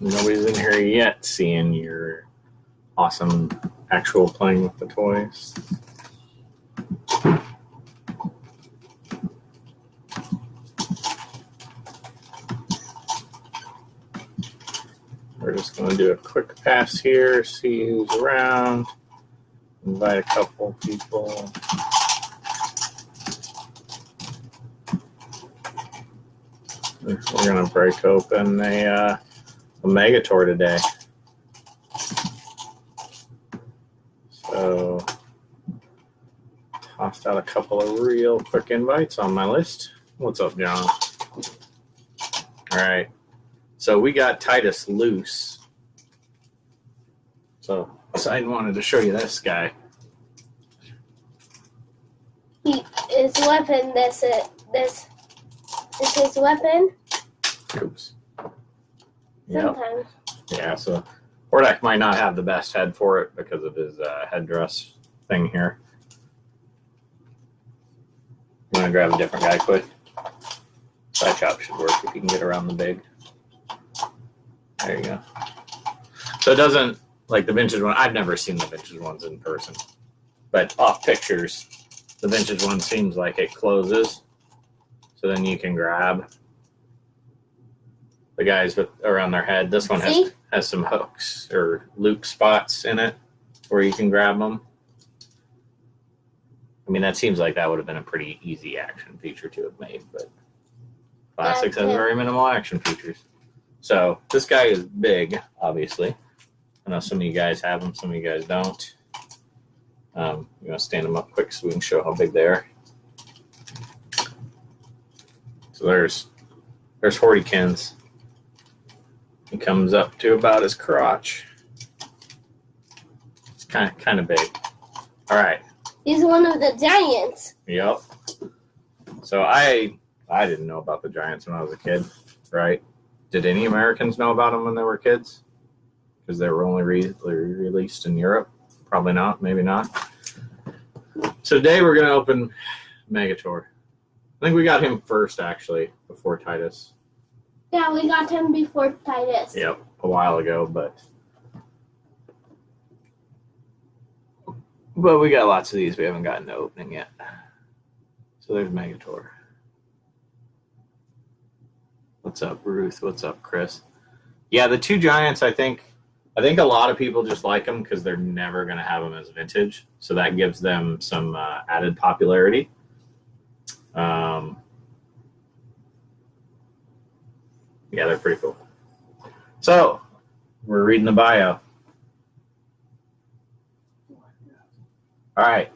Nobody's in here yet seeing your awesome actual playing with the toys. We're just going to do a quick pass here, see who's around, invite a couple people. We're going to break open a Megator today. So, tossed out a couple of real quick invites on my list. What's up, John? All right. So we got Titus loose. So I wanted to show you this guy. His weapon. This is his weapon. Oops. Sometimes. Yep. Yeah. So Hordak might not have the best head for it because of his headdress thing here. You want to grab a different guy quick? Side chop should work if you can get around the big. There you go. So it doesn't, like the vintage one, I've never seen the vintage ones in person. But off pictures, the vintage one seems like it closes. So then you can grab the guys with around their head. This one has some hooks or loop spots in it where you can grab them. I mean, that seems like that would have been a pretty easy action feature to have made, but Classics has very minimal action features. So this guy is big, obviously. I know some of you guys have them, some of you guys don't. You want to stand them up quick so we can show how big they are. So there's Hordykins. He comes up to about his crotch. It's kind of big. All right. He's one of the giants. Yep. So I didn't know about the giants when I was a kid, right? Did any Americans know about them when they were kids? Because they were only released in Europe? Probably not. Maybe not. So today we're going to open Megator. I think we got him first, actually, before Titus. Yeah, we got him before Titus. Yep, a while ago, but we got lots of these we haven't gotten to opening yet. So there's Megator. What's up, Ruth? What's up, Chris? Yeah, the two giants, I think a lot of people just like them because they're never going to have them as vintage. So that gives them some added popularity. Yeah, they're pretty cool. So we're reading the bio. All right.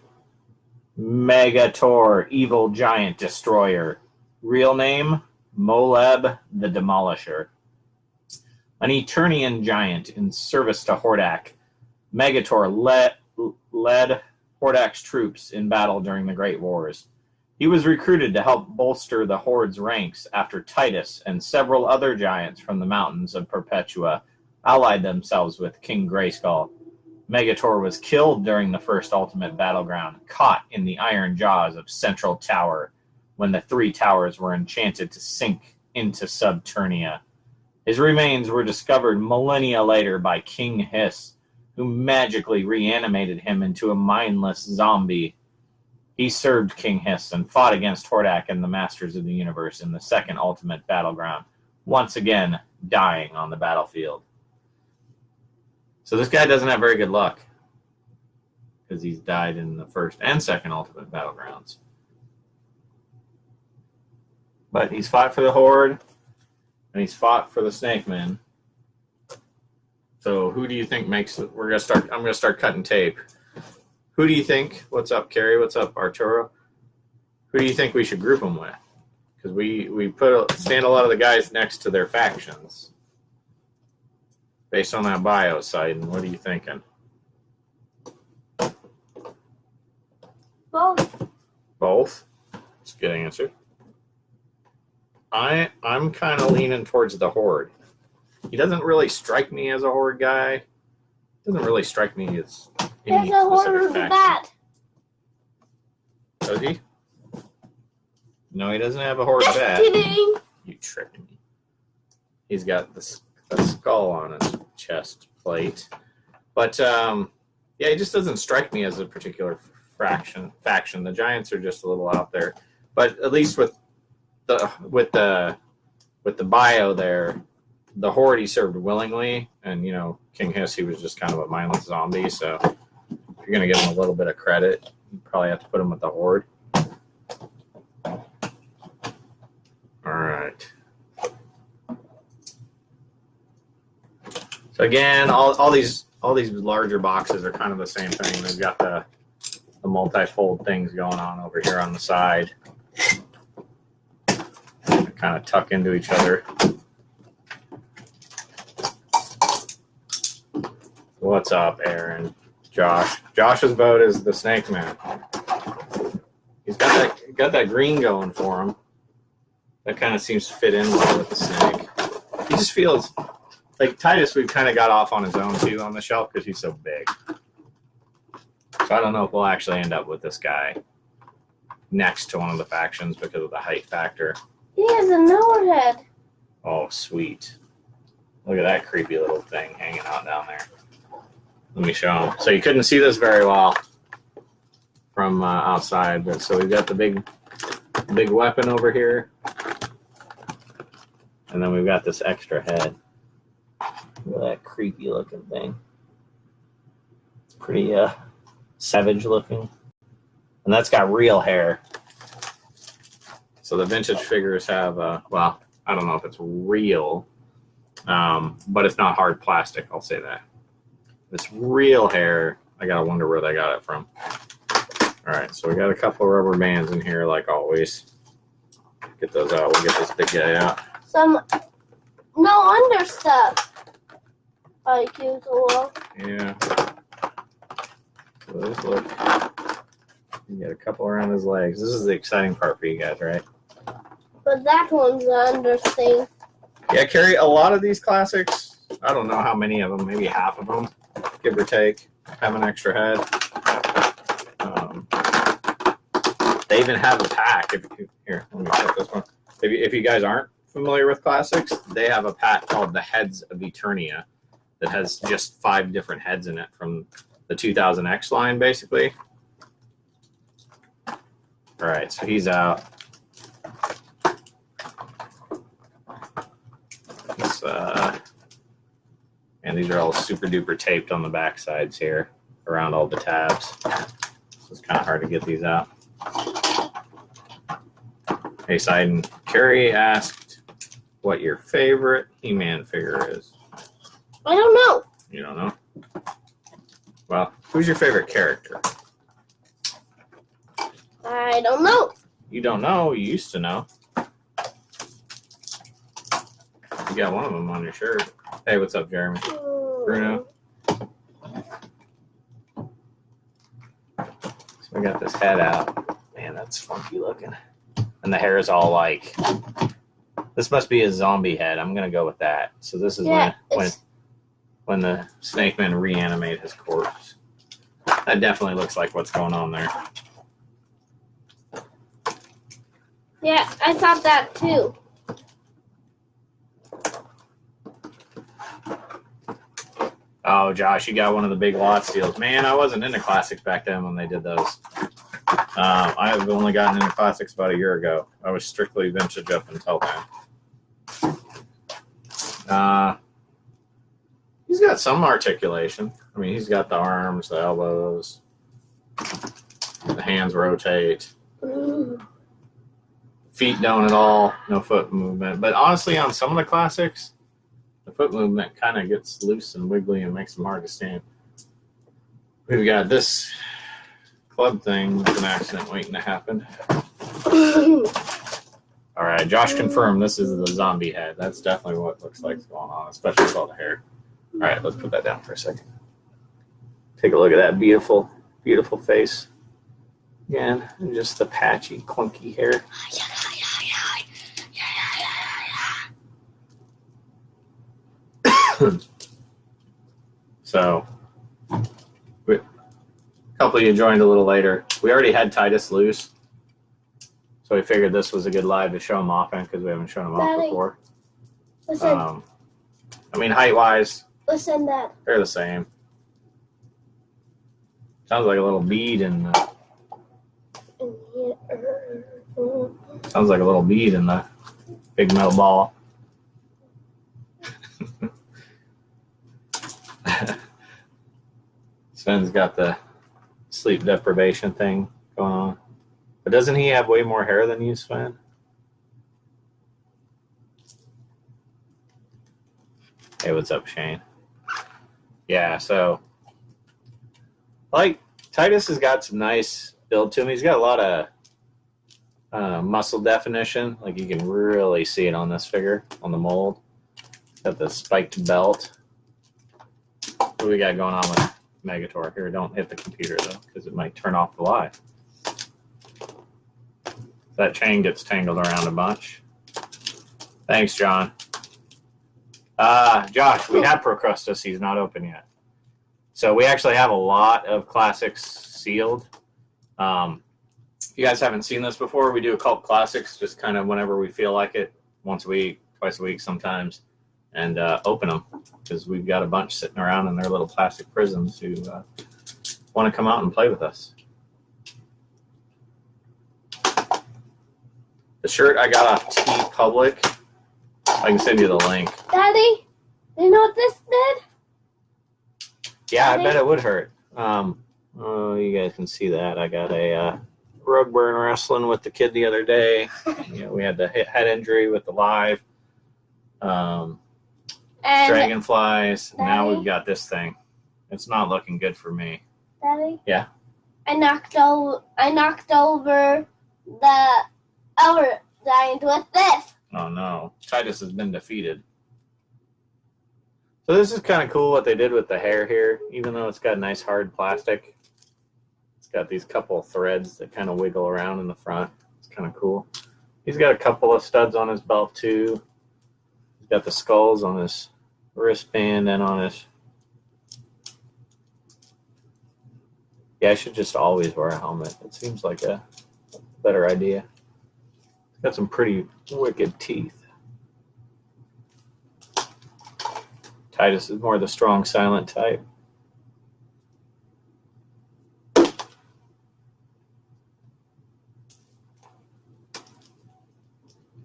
Megator, Evil Giant Destroyer. Real name, Moleb the Demolisher. An Eternian giant in service to Hordak, Megator led Hordak's troops in battle during the Great Wars. He was recruited to help bolster the Horde's ranks after Titus and several other giants from the mountains of Perpetua allied themselves with King Grayskull. Megator was killed during the first Ultimate Battleground, caught in the iron jaws of Central Tower when the three towers were enchanted to sink into Subternia. His remains were discovered millennia later by King Hiss, who magically reanimated him into a mindless zombie. He served King Hiss and fought against Hordak and the Masters of the Universe in the second Ultimate Battleground, once again dying on the battlefield. So this guy doesn't have very good luck because he's died in the first and second Ultimate Battlegrounds. But he's fought for the Horde, and he's fought for the Snake Men. So who do you think makes it? I'm gonna start cutting tape. Who do you think? What's up, Carrie? What's up, Arturo? Who do you think we should group them with? Because we stand a lot of the guys next to their factions based on that bio site. And what are you thinking? Both. Both? That's a good answer. I'm kind of leaning towards the Horde. He doesn't really strike me as a Horde guy. Doesn't really strike me as any There's a Horde specific with a faction. bat. Does he? No, he doesn't have a Horde Just bat. kidding. You tricked me. He's got this a skull on his chest plate. But yeah, he just doesn't strike me as a particular faction. The Giants are just a little out there. But at least with the bio there, the Horde he served willingly, and King Hiss, he was just kind of a mindless zombie. So if you're gonna give him a little bit of credit, you probably have to put him with the Horde. All right. So again, all these larger boxes are kind of the same thing. They've got the multi-fold things going on over here on the side. They kind of tuck into each other. What's up, Aaron? Josh. Josh's vote is the Snake Man. He's got that green going for him. That kind of seems to fit in well with the snake. He just feels like Titus. We've kind of got off on his own too on the shelf because he's so big. So I don't know if we'll actually end up with this guy next to one of the factions because of the height factor. He has a nose head. Oh, sweet! Look at that creepy little thing hanging out down there. Let me show him. So you couldn't see this very well from outside, but so we've got the big weapon over here, and then we've got this extra head. Look at that creepy looking thing. It's pretty savage looking, and that's got real hair. So the vintage figures have well, I don't know if it's real, but it's not hard plastic. I'll say that. It's real hair. I gotta wonder where they got it from. All right, so we got a couple of rubber bands in here, like always. Get those out. We'll get this big guy out. Some no under stuff. Like usual. Yeah. So look. You get a couple around his legs. This is the exciting part for you guys, right? But that one's the under thing. Yeah, Carrie, a lot of these classics, I don't know how many of them, maybe half of them, give or take, have an extra head. They even have a pack. Here, let me check this one. If you guys aren't familiar with classics, they have a pack called the Heads of Eternia that has just 5 different heads in it from the 2000X line, basically. All right, so he's out. And these are all super duper taped on the back sides here around all the tabs. So it's kind of hard to get these out. Hey, Seiden, Carrie asked what your favorite He-Man figure is. I don't know. You don't know? Well, who's your favorite character? I don't know. You don't know? You used to know. You got one of them on your shirt. Hey, what's up, Jeremy? Bruno. So we got this head out. Man, that's funky looking. And the hair is all like, this must be a zombie head. I'm gonna go with that. So this is when the Snake Men reanimate his corpse. That definitely looks like what's going on there. Yeah, I thought that too. Oh, Josh, you got one of the big lot steals. Man, I wasn't into classics back then when they did those. I've only gotten into classics about a year ago. I was strictly vintage up until then. He's got some articulation. I mean, he's got the arms, the elbows, the hands rotate. Feet don't at all, no foot movement. But honestly, on some of the classics, the foot movement kind of gets loose and wiggly and makes them hard to stand. We've got this club thing with an accident waiting to happen. All right, Josh confirmed this is the zombie head. That's definitely what it looks like is going on, especially with all the hair. All right, let's put that down for a second. Take a look at that beautiful, beautiful face. Again, just the patchy, clunky hair. So, a couple of you joined a little later. We already had Titus loose, so we figured this was a good live to show him off in because we haven't shown him off before. I mean, height-wise, Listen, Dad. they're the same. Sounds like a little bead in the... Sounds like a little bead in the big metal ball. Sven's got the sleep deprivation thing going on. But doesn't he have way more hair than you, Sven? Hey, what's up, Shane? Yeah, so like Titus has got some nice build to him. He's got a lot of muscle definition. Like you can really see it on this figure, on the mold. Got the spiked belt. What do we got going on with Megator? Here, don't hit the computer though, because it might turn off the live. That chain gets tangled around a bunch. Thanks, John. Josh, we have Procrustes. He's not open yet. So we actually have a lot of classics sealed. If you guys haven't seen this before, we do a Culp Classics just kind of whenever we feel like it, once a week, twice a week sometimes, and open them because we've got a bunch sitting around in their little plastic prisms who want to come out and play with us. The shirt I got off TeePublic. I can send you the link. Daddy, you know what this did? Yeah, Daddy? I bet it would hurt. Oh, you guys can see that. I got a rug burn wrestling with the kid the other day. We had the head injury with the live. Dragonflies. Daddy? Now we've got this thing. It's not looking good for me. Daddy? Yeah? I knocked over the other giant with this. Oh, no. Titus has been defeated. So this is kind of cool what they did with the hair here. Even though it's got nice hard plastic, it's got these couple of threads that kind of wiggle around in the front. It's kind of cool. He's got a couple of studs on his belt too. He's got the skulls on his wristband and on his... Yeah, I should just always wear a helmet. It seems like a better idea. He's got some pretty wicked teeth. Titus is more the strong, silent type.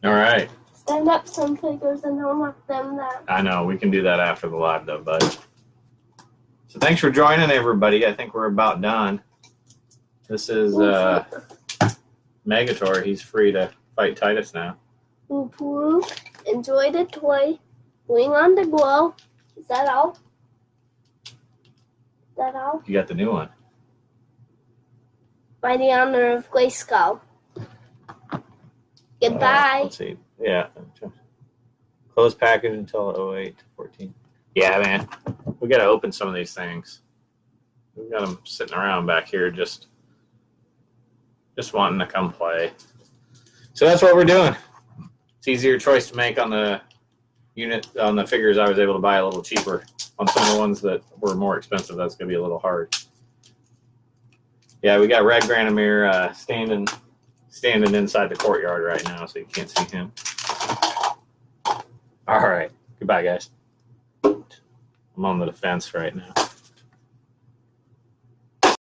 All right. Stand up some figures and unlock them that. I know. We can do that after the live, though, bud. So thanks for joining, everybody. I think we're about done. This is Megator. He's free to fight Titus now. Whoop whoop. Enjoy the toy. Wing on the glow. Is that all? Is that all? You got the new one. By the honor of Grayskull. Goodbye. Let's see. Yeah. Close package until 08/14. Yeah, man. We got to open some of these things. We've got them sitting around back here just wanting to come play. So that's what we're doing. It's easier choice to make on the unit, on the figures I was able to buy a little cheaper. On some of the ones that were more expensive, that's going to be a little hard. Yeah, we got Red Granomir standing inside the courtyard right now, so you can't see him. All right. Goodbye, guys. I'm on the defense right now.